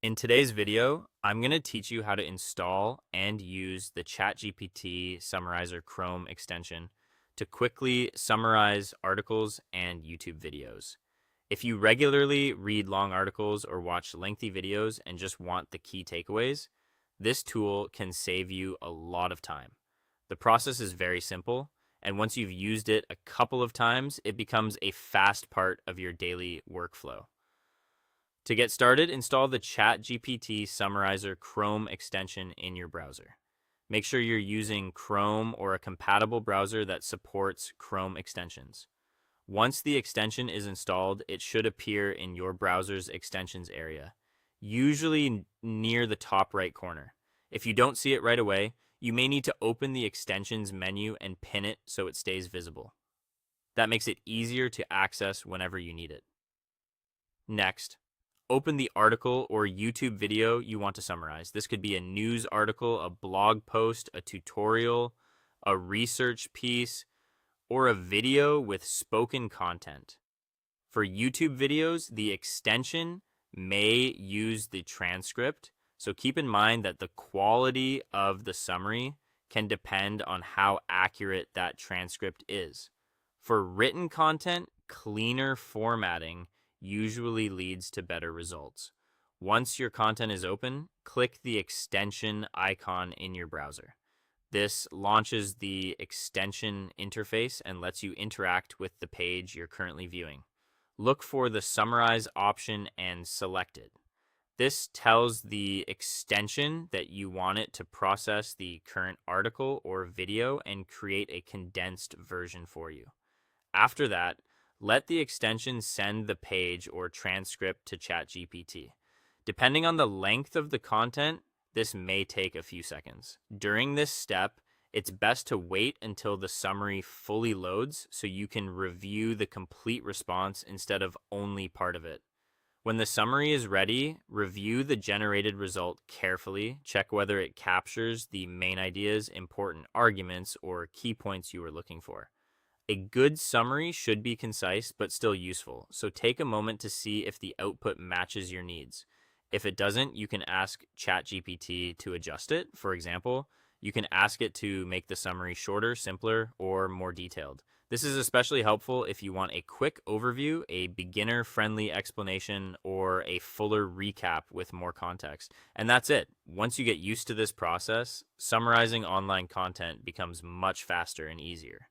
In today's video, I'm going to teach you how to install and use the ChatGPT Summarizer Chrome extension to quickly summarize articles and YouTube videos. If you regularly read long articles or watch lengthy videos and just want the key takeaways, this tool can save you a lot of time. The process is very simple, and once you've used it a couple of times, it becomes a fast part of your daily workflow. To get started, install the ChatGPT Summarizer Chrome extension in your browser. Make sure you're using Chrome or a compatible browser that supports Chrome extensions. Once the extension is installed, it should appear in your browser's extensions area, usually near the top right corner. If you don't see it right away, you may need to open the extensions menu and pin it so it stays visible. That makes it easier to access whenever you need it. Next, open the article or YouTube video you want to summarize. This could be a news article, a blog post, a tutorial, a research piece, or a video with spoken content. For YouTube videos, the extension may use the transcript, so keep in mind that the quality of the summary can depend on how accurate that transcript is. For written content, cleaner formatting usually leads to better results. Once your content is open, click the extension icon in your browser. This launches the extension interface and lets you interact with the page you're currently viewing. Look for the summarize option and select it. This tells the extension that you want it to process the current article or video and create a condensed version for you. After that, let the extension send the page or transcript to ChatGPT. Depending on the length of the content, this may take a few seconds. During this step, it's best to wait until the summary fully loads so you can review the complete response instead of only part of it. When the summary is ready, review the generated result carefully. Check whether it captures the main ideas, important arguments, or key points you were looking for. A good summary should be concise but still useful, so take a moment to see if the output matches your needs. If it doesn't, you can ask ChatGPT to adjust it. For example, you can ask it to make the summary shorter, simpler, or more detailed. This is especially helpful if you want a quick overview, a beginner-friendly explanation, or a fuller recap with more context. And that's it. Once you get used to this process, summarizing online content becomes much faster and easier.